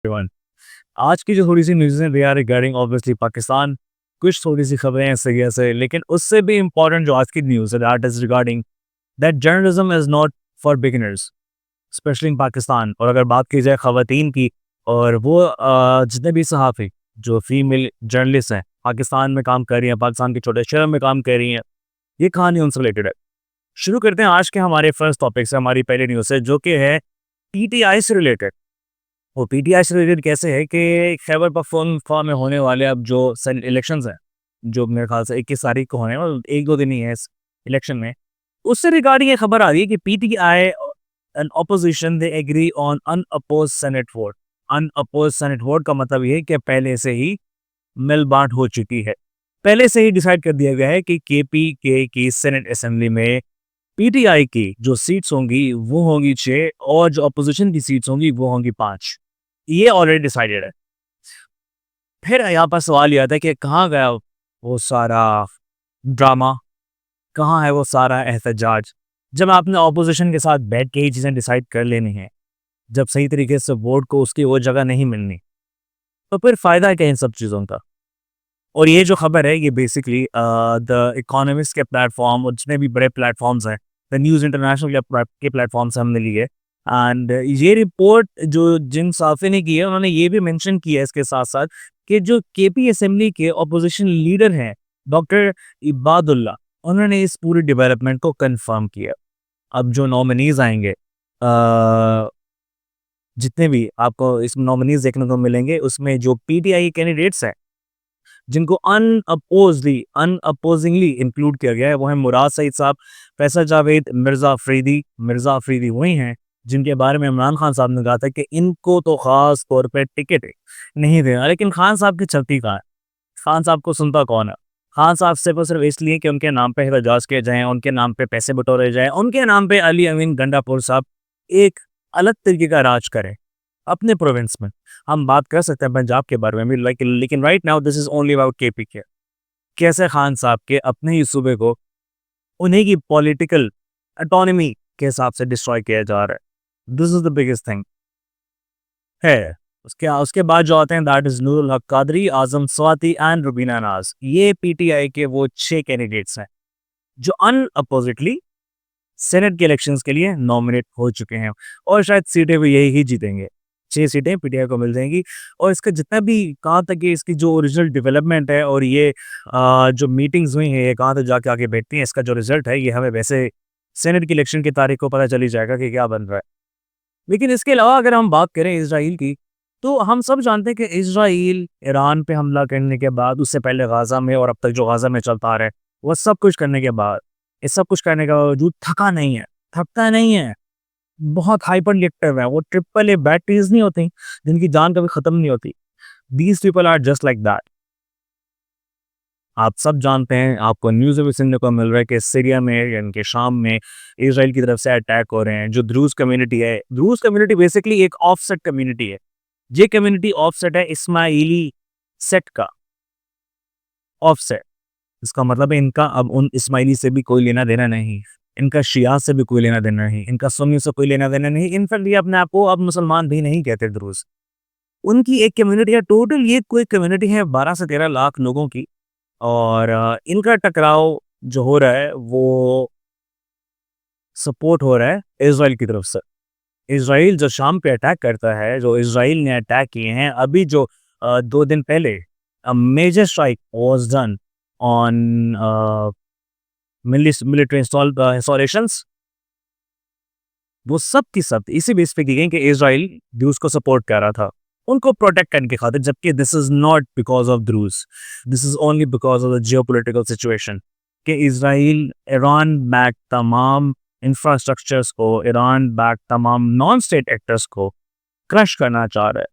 Everyone. आज की जो थोड़ी सी न्यूज़ है they are regarding obviously Pakistan. कुछ थोड़ी सी खबरें हैं सही ऐसे, लेकिन उससे भी इम्पोर्टेंट जो आज की न्यूज़ है that is regarding that journalism is not for beginners, specially in Pakistan. और अगर बात की जाए खवातीन की, और वो जितने भी सहाफ़ी जो फीमेल जर्नलिस्ट हैं पाकिस्तान में काम कर रही हैं, पाकिस्तान के छोटे शहर में काम कर रही हैं, ये कहानी उनसे रिलेटेड है। शुरू करते हैं आज के हमारे फर्स्ट टॉपिक से, हमारी पहली न्यूज़ से, जो कि है पीटीआई से रिलेटेड। वो पीटीआई से रिलेटेड कैसे है कि खैबर पख्तूनख्वा में होने वाले अब जो इलेक्शंस हैं, जो मेरे ख्याल से 21 तारीख को होने हैं और 1-2 दिन ही है इस इलेक्शन में, उससे रिगार्डिंग ये खबर आ रही है कि PTI and opposition they agree on unopposed senate vote. Unopposed senate vote का मतलब ये है कि पहले से ही मिल बांट हो चुकी है, पहले से ही डिसाइड कर दिया गया है कि केपीके की सेनेट असेंबली में पीटीआई की जो सीट्स होंगी वो होंगी 6 और जो अपोजिशन की सीट्स होंगी वो होंगी 5। ये ऑलरेडी डिसाइडेड है। फिर यहाँ पर सवाल ये आता है कि कहाँ गया वो सारा ड्रामा, कहाँ है वो सारा एहतजाज, जब आपने ऑपोजिशन के साथ बैठ के ही चीज़ें डिसाइड कर लेनी है, जब सही तरीके से वोट को उसकी वो जगह नहीं मिलनी, तो फिर फ़ायदा क्या इन सब चीज़ों का। और ये जो खबर है ये बेसिकली द इकोनॉमिस्ट के प्लेटफॉर्म और जितने भी बड़े प्लेटफॉर्म्स हैं, द न्यूज़ इंटरनेशनल के प्लेटफॉर्म से हमने ली है। एंड ये रिपोर्ट जो जिन साफ़ी ने की है, उन्होंने ये भी मेंशन किया है इसके साथ साथ कि जो केपी असेंबली के अपोजिशन लीडर हैं डॉक्टर इबादुल्ला, उन्होंने इस पूरी डेवलपमेंट को कंफर्म किया। अब जो नॉमिनीज आएंगे, जितने भी आपको इसमें नॉमिनीज देखने को मिलेंगे, उसमें जो पीटीआई कैंडिडेट्स हैं जिनको अनअपोजिंगली इंक्लूड किया गया है, वो है मुराद सईद साहब, फैसल जावेद, मिर्ज़ा अफरीदी। मिर्ज़ा अफरीदी वही हैं जिनके बारे में इमरान खान साहब ने कहा था कि इनको तो ख़ास तौर पे टिकट नहीं देना, लेकिन खान साहब की चलती कहाँ है? खान साहब को सुनता कौन है? खान साहब सिर्फ और सिर्फ इसलिए कि उनके नाम पे एहतजाज किए जाएँ, उनके नाम पे पैसे बटोरे जाएँ, उनके नाम पे अली अमीन गंडापुर साहब एक अलग तरीके का राज करें अपने प्रोविंस में। हम बात कर सकते हैं पंजाब के बारे में भी, लेकिन right now this is only about KPK. कैसे खान साहब के अपने ही सूबे को उन्हीं की पॉलिटिकल ऑटोनॉमी के हिसाब से डिस्ट्रॉय किया जा रहा है। This is the biggest thing है। उसके उसके बाद जो आते हैं दैट इज नूरुल हक कादरी, आजम स्वाति एंड रुबीना नाज। ये पीटीआई के वो 6 कैंडिडेट्स हैं जो अनअपोजिटली सेनेट के इलेक्शंस के लिए नॉमिनेट हो चुके हैं, और शायद सीटें भी यही ही जीतेंगे। 6 सीटें पीटीआई को मिल जाएंगी। और इसका जितना भी कहाँ तक कि इसकी जो ओरिजिनल डेवलपमेंट है और ये जो मीटिंग्स हुई हैं, ये कहाँ तक जाके आगे बैठती हैं, इसका जो रिजल्ट है ये हमें वैसे सेनेट की इलेक्शन की तारीख को पता चली जाएगा कि क्या बन रहा है। लेकिन इसके अलावा अगर हम बात करें इसराइल की, तो हम सब जानते हैं कि इसराइल ईरान पे हमला करने के बाद, उससे पहले गाज़ा में और अब तक जो गाज़ा में चलता आ रहा है, वो सब कुछ करने के बाद, ये सब कुछ करने के बावजूद थका नहीं है, थकता नहीं है। बहुत हाइपर रिएक्टिव है। वो ट्रिपल ए बैटरीज नहीं होती जिनकी जान कभी खत्म नहीं होती। These people are just like that. आप सब जानते हैं, आपको न्यूज़ में भी सुनने को मिल रहा है कि सीरिया में यानी कि शाम में इसराइल की तरफ से अटैक हो रहे हैं। जो द्रूज कम्युनिटी है, द्रूज कम्युनिटी बेसिकली एक ऑफसेट कम्युनिटी है। ये कम्युनिटी ऑफसेट है इस्माइली सेट का ऑफसेट। इसका मतलब है इनका अब उन इस्माइली से भी कोई लेना देना नहीं, इनका शिया से भी कोई लेना देना नहीं, इनका सुन्नी से कोई लेना देना नहीं। इनफैक्ट ये अपने आप को अब मुसलमान भी नहीं कहते द्रूज। उनकी एक कम्युनिटी है, टोटल ये कोई कम्युनिटी है 12 से 13 लाख लोगों की। और इनका टकराव जो हो रहा है वो सपोर्ट हो रहा है इसराइल की तरफ से। इसराइल जो शाम पे अटैक करता है, जो इसराइल ने अटैक किए हैं अभी जो 2 दिन पहले, major strike was done on military installations. वो सब की सब इसी बेस पे की गई कि इसराइल ड्रूज को सपोर्ट कर रहा था, उनको प्रोटेक्ट करने की खातिर, जबकि this is not because of ड्रूज, this is only because of the geopolitical situation कि इसराइल ईरान बैक तमाम इंफ्रास्ट्रक्चर्स को, ईरान बैक तमाम नॉन स्टेट एक्टर्स को क्रश करना चाह रहा है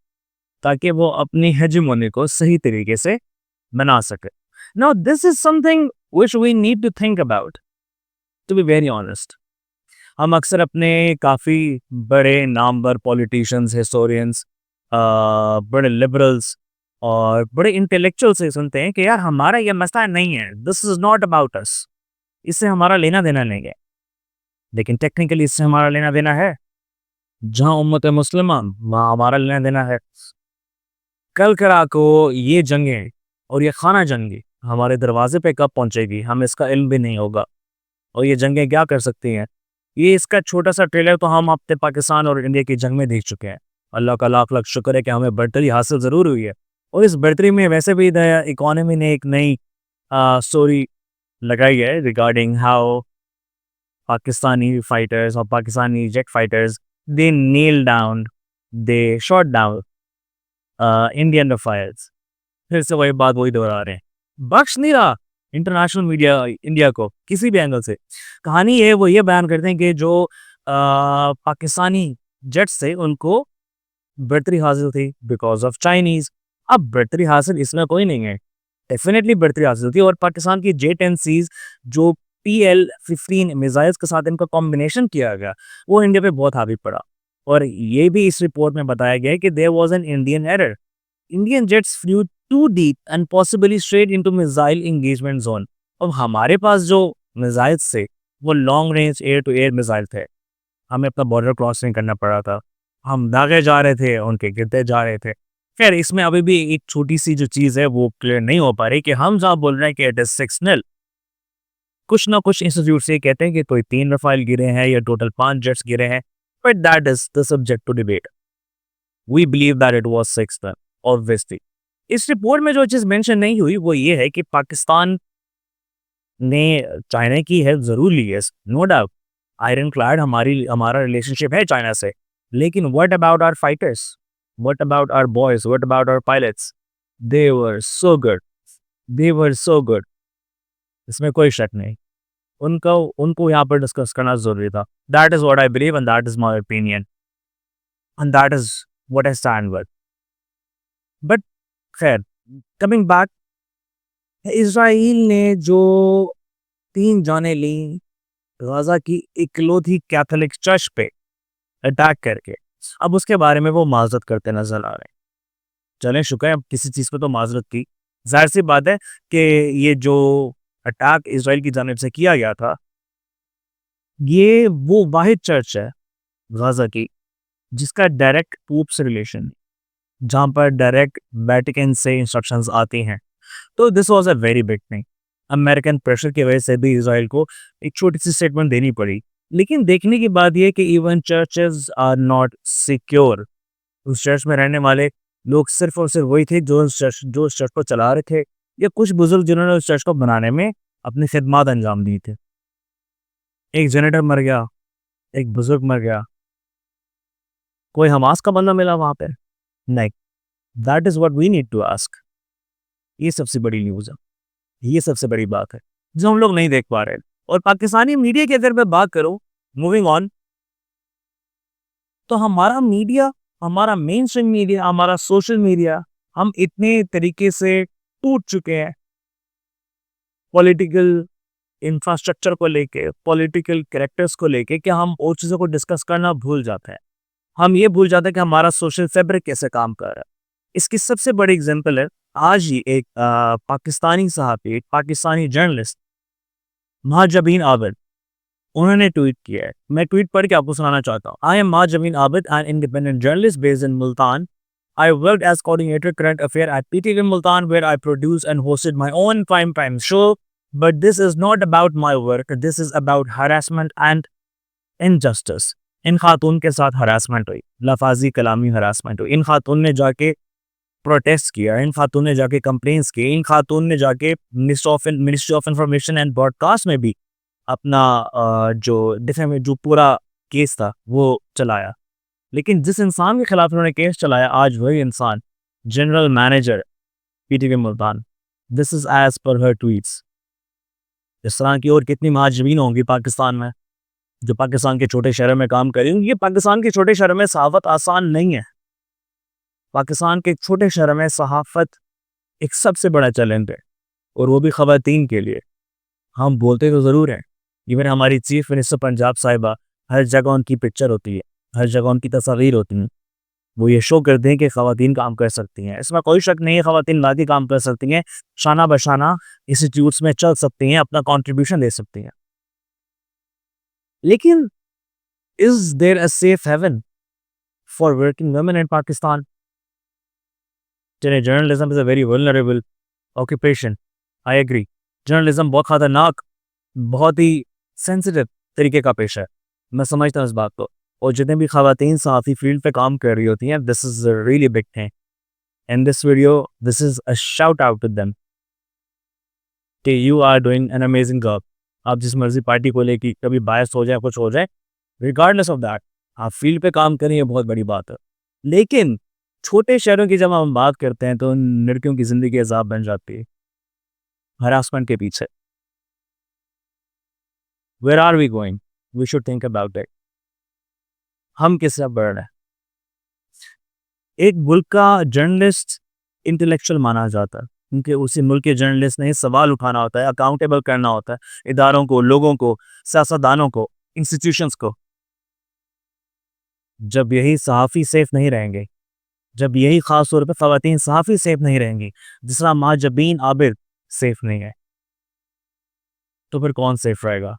ताकि वो अपनी हेजेमोनी को सही तरीके से बना सके। Now this is something which we need to think about, to be very honest. हम अक्सर अपने काफ़ी बड़े नामवर पॉलिटिशियंस, हिस्टोरियंस, बड़े लिबरल्स और बड़े इंटेलेक्चुअल से सुनते हैं कि यार हमारा ये मसला नहीं है, this is not about us, इससे हमारा लेना देना नहीं है। लेकिन टेक्निकली इससे हमारा लेना देना है। जहाँ उम्मत मुस्लिमा वहाँ हमारा लेना देना है। कल करा को ये जंगें और ये खाना जंगी हमारे दरवाजे पे कब पहुंचेगी, हमें इसका इल्म भी नहीं होगा। और ये जंगें क्या कर सकती हैं, ये इसका छोटा सा ट्रेलर तो हम अपने पाकिस्तान और इंडिया की जंग में देख चुके हैं। अल्लाह का लाख लाख शुक्र है कि हमें बढ़तरी हासिल ज़रूर हुई है। और इस बढ़तरी में वैसे भी इकोनॉमी ने एक नई स्टोरी लगाई है रिगार्डिंग हाउ पाकिस्तानी फाइटर्स और Pakistani jet fighters they nil down, they shot down Indian रफायल्स। फिर से वही बात वही दोहरा रहे हैं। बख्श नहीं रहा इंटरनेशनल मीडिया इंडिया को किसी भी एंगल से। कहानी है वो ये बयान करते हैं कि जो पाकिस्तानी जेट्स थे उनको बढ़तरी हासिल थी बिकॉज ऑफ चाइनीज। अब बढ़तरी हासिल इसमें कोई नहीं है, डेफिनेटली बढ़तरी हासिल थी। और पाकिस्तान की J-10Cs जो PL-15 मिसाइल्स के साथ इनका कॉम्बिनेशन किया गया वो इंडिया पे बहुत हावी पड़ा। और ये भी इस रिपोर्ट में बताया गया है कि there was an Indian error, Indian jets flew too deep and possibly straight into missile engagement zone। अब हमारे पास जो मिसाइल्स थे वो long range air to air missile थे, हमें अपना बॉर्डर क्रॉस नहीं करना पड़ा था, हम दागे जा रहे थे उनके गिरते जा रहे थे। खैर इसमें अभी भी एक छोटी सी जो चीज़ है वो क्लियर नहीं हो पा रही कि हम जहाँ बोल रहे हैं कि इट इज 6-0, कुछ ना कुछ इंस्टीट्यूट से कहते हैं कि कोई 3 रफाइल गिरे हैं या टोटल 5 जेट्स गिरे हैं, but that is the subject to debate. We believe that it was 6-0 obviously. इस रिपोर्ट में जो चीज़ मेंशन नहीं हुई वो ये है कि पाकिस्तान ने चाइना की हेल्प ज़रूर ली है, नो डाउट। आयरन क्लैड हमारा रिलेशनशिप है चाइना से, लेकिन what about our fighters, what about our boys, what about our pilots, they were so good, they were so good, इसमें कोई शक नहीं। उनको उनको यहाँ पर डिस्कस करना ज़रूरी था। That is what I believe and that is my opinion and that is what I stand with. But खैर, कमिंग बैक, इज़राइल ने जो 3 जानें ली गाज़ा की इकलौती कैथोलिक चर्च पे अटैक करके, अब उसके बारे में वो माज़रत करते नज़र आ रहे हैं। चलें शुक्र है अब किसी चीज़ पे तो माज़रत की। ज़ाहिर-सी बात है कि ये जो अटैक इज़राइल की जानिब से किया गया था, ये वो वाहिद चर्च है गाज़ा की जिसका डायरेक्ट पोप से रिलेशन है, जहाँ पर डायरेक्ट वेटिकन से इंस्ट्रक्शंस आती हैं। तो this was a very big thing. American pressure की वजह से भी इज़राइल को एक छोटी-सी स्टेटमेंट देनी पड़ी। लेकिन देखने की बात ये है कि even churches are not secure. उस चर्च में रहने वाले लोग सिर्फ़ और सिर्फ़ वही थे जो उस चर्च को चला रहे थे, या कुछ बुज़ुर्ग जिन्होंने उस चर्च को बनाने में अपनी खिदमत अंजाम दी थी। एक जैनेटर मर गया, एक बुज़ुर्ग मर गया, कोई हमास का बंदा मिला वहाँ पे? नहीं। That is what we need to ask. ये सबसे बड़ी न्यूज़ है। ये सबसे बड़ी बात है, जो हम लोग नहीं देख पा रहे हैं। और पाकिस्तानी मीडिया की अगर मैं बात करूँ, मूविंग ऑन, तो हमारा मीडिया, हमारा मेनस्ट्रीम मीडिया, हमारा सोशल मीडिया, हम इतने तरीके से टूट चुके हैं पॉलिटिकल इंफ्रास्ट्रक्चर को लेके, पॉलिटिकल कैरेक्टर्स को लेके, कि हम और चीज़ों को डिस्कस करना भूल जाते हैं। हम ये भूल जाते हैं कि हमारा सोशल फैब्रिक कैसे काम कर रहा है। इसकी सबसे बड़ी एग्जांपल है, आज ही एक पाकिस्तानी सहाफ़ी, एक पाकिस्तानी जर्नलिस्ट महाजबीन आबिद, उन्होंने ट्वीट किया है। मैं ट्वीट पढ़ के आपको सुनाना चाहता हूँ। I am Mahajabeen Abid, an independent journalist based in Multan. I worked as coordinator current affair at PTV Multan, where I produced and hosted my own prime time show. But this is not about my work. This is about harassment and injustice। इन खातून के साथ harassment हुई, लफाजी कलामी harassment हुई। इन खातून ने जाके protest किया, इन खातून ने जाके complaints की, इन खातून ने जाके ministry of information and broadcast में भी अपना जो पूरा केस था वो चलाया। लेकिन जिस इंसान के खिलाफ उन्होंने केस चलाया, आज वही इंसान general manager PTV Multan. This is as per her tweets. इस तरह की और कितनी महाजबीन होंगी पाकिस्तान में जो पाकिस्तान के छोटे शहरों में काम करेंगे। ये पाकिस्तान के छोटे शहरों में सहाफत आसान नहीं है। पाकिस्तान के छोटे शहरों में सहाफत एक सबसे बड़ा चैलेंज है, और वो भी ख़वातीन के लिए। हम बोलते तो ज़रूर हैं, इवन हमारी चीफ मिनिस्टर पंजाब साहिबा, हर जगह उनकी पिक्चर होती है, हर जगह उनकी तस्वीर होती हैं। वो ये शो करते हैं कि ख़वातीन काम कर सकती हैं। इसमें कोई शक नहीं है, ख़वातीन लाती काम कर सकती हैं, शाना बशाना इंस्टीट्यूट्स में चल सकती हैं, अपना कंट्रीब्यूशन दे सकती हैं। लेकिन is there a safe haven for working women in Pakistan? चलिए, journalism is a very vulnerable occupation, I agree. Journalism बहुत खतरनाक, बहुत ही सेंसिटिव तरीके का पेशा है। मैं समझता हूँ इस बात को। और जितने भी ख़वातीन सहाफ़ी फ़ील्ड पे काम कर रही होती हैं, this is a really big thing. In this video, this is a shout out to them कि you are doing an amazing job. आप जिस मर्ज़ी पार्टी को लेके कभी बायस हो जाए, कुछ हो जाए, रिगार्डलेस ऑफ दैट, आप फ़ील्ड पे काम करें, ये बहुत बड़ी बात है। लेकिन छोटे शहरों की जब हम बात करते हैं, तो उन लड़कियों की ज़िंदगी अज़ाब बन जाती है, हरासमेंट के पीछे। Where are we going? We should think about it. हम किस तरफ बढ़ रहे हैं? एक मुल्क का जर्नलिस्ट इंटेलेक्चुअल माना जाता है, क्योंकि उसी मुल्क के जर्नलिस्ट ने सवाल उठाना होता है, अकाउंटेबल करना होता है इदारों को, लोगों को, सियासतदानों को, इंस्टीट्यूशंस को। जब यही सहाफ़ी सेफ नहीं रहेंगे, जब यही ख़ास तौर पे ख़वातीन सहाफ़ी सेफ नहीं रहेंगी, जिस तरह महाजबीन आबिद सेफ नहीं है, तो फिर कौन सेफ रहेगा?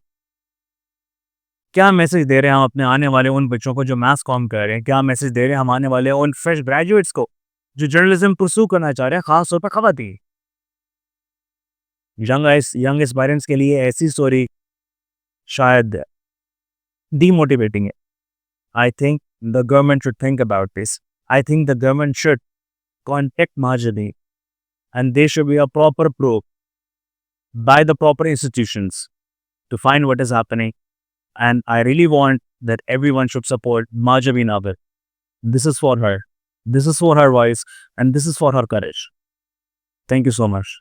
क्या मैसेज दे रहे हैं हम अपने आने वाले उन बच्चों को जो मास कॉम कर रहे हैं? क्या मैसेज दे रहे हैं हम आने वाले उन फ्रेश ग्रेजुएट्स को जो जर्नलिज्म परस्यू करना चाह रहे हैं, ख़ास तौर पर ख़वातीन? यंग एस्पायरेंट्स के लिए ऐसी स्टोरी शायद डीमोटिवेटिंग है। I think the government should think about this. I think the government should contact Mahajani, and there should be a proper probe by the proper institutions to find what is happening. And I really want that everyone should support Mahajani Nabil. This is for her. This is for her voice, and this is for her courage. Thank you so much.